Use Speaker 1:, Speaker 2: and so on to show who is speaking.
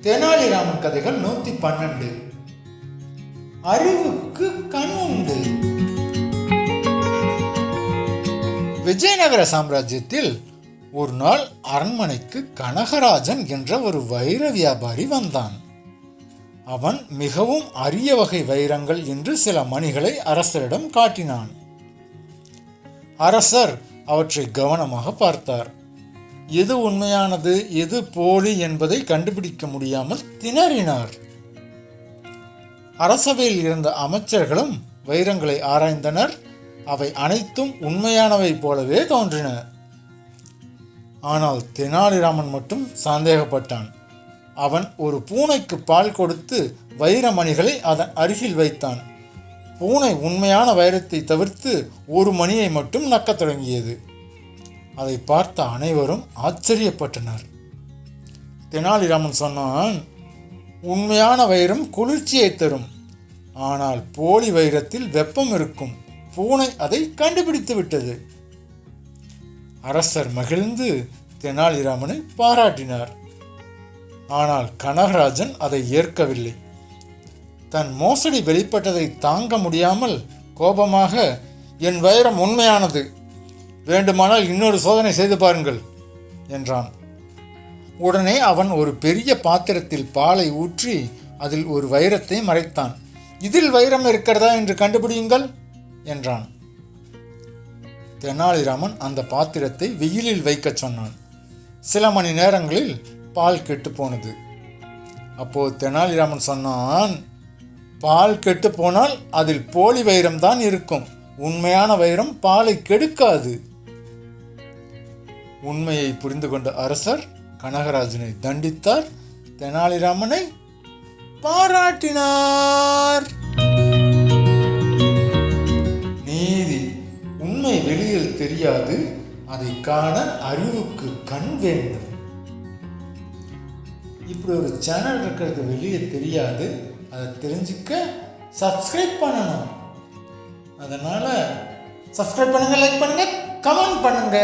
Speaker 1: தெனாலிராமன் கதைகள் 112. அறிவுக்கு கண் உண்டு. விஜயநகர சாம்ராஜ்யத்தில் ஒரு நாள் அரண்மனைக்கு கனகராஜன் என்ற ஒரு வைர வியாபாரி வந்தான். அவன் மிகவும் அரிய வகை வைரங்கள் என்று சில மணிகளை அரசரிடம் காட்டினான். அரசர் அவற்றை கவனமாக பார்த்தார். எது உண்மையானது எது போலி என்பதை கண்டுபிடிக்க முடியாமல் திணறினார். அரசவையில் இருந்த அமைச்சர்களும் வைரங்களை ஆராய்ந்தனர். அவை அனைத்தும் உண்மையானவை போலவே தோன்றின. ஆனால் தெனாலிராமன் மட்டும் சந்தேகப்பட்டான். அவன் ஒரு பூனைக்கு பால் கொடுத்து வைரமணிகளை அதன் அருகில் வைத்தான். பூனை உண்மையான வைரத்தை தவிர்த்து ஒரு மணியை மட்டும் நக்கத் தொடங்கியது. அதை பார்த்த அனைவரும் ஆச்சரியப்பட்டனர். தெனாலிராமன் சொன்னான், உண்மையான வைரம் குளிர்ச்சியை தரும், ஆனால் போலி வைரத்தில் வெப்பம் இருக்கும். பூனை அதை கண்டுபிடித்து விட்டது. அரசர் மகிழ்ந்து தெனாலிராமனை பாராட்டினார். ஆனால் கனகராஜன் அதை ஏற்கவில்லை. தன் மோசடி வெளிப்பட்டதை தாங்க முடியாமல் கோபமாக, என் வைரம் உண்மையானது, வேண்டுமானால் இன்னொரு சோதனை செய்து பாருங்கள் என்றான். உடனே அவன் ஒரு பெரிய பாத்திரத்தில் பாலை ஊற்றி அதில் ஒரு வைரத்தை மறைத்தான். இதில் வைரம் இருக்கிறதா என்று கண்டுபிடியுங்கள் என்றான். தெனாலிராமன் அந்த பாத்திரத்தை வெயிலில் வைக்க சொன்னான். சில மணி நேரங்களில் பால் கெட்டு போனது. அப்போது தெனாலிராமன் சொன்னான், பால் கெட்டு போனால் அதில் போலி வைரம் தான் இருக்கும், உண்மையான வைரம் பாலை கெடுக்காது. உண்மையை புரிந்து கொண்ட அரசர் கனகராஜனை தண்டித்தார். தெனாலிராமனை பாராட்டினார். நீதி. உண்மை வெளியில் தெரியாது, அதை காண அறிவுக்கு கண் வேண்டும். இப்படி ஒரு சேனல் இருக்கிறது வெளியே தெரியாது, அதை தெரிஞ்சுக்க சப்ஸ்கிரைப் பண்ணணும். அதனால சப்ஸ்கிரைப் பண்ணுங்க, லைக் பண்ணுங்க, கமெண்ட் பண்ணுங்க.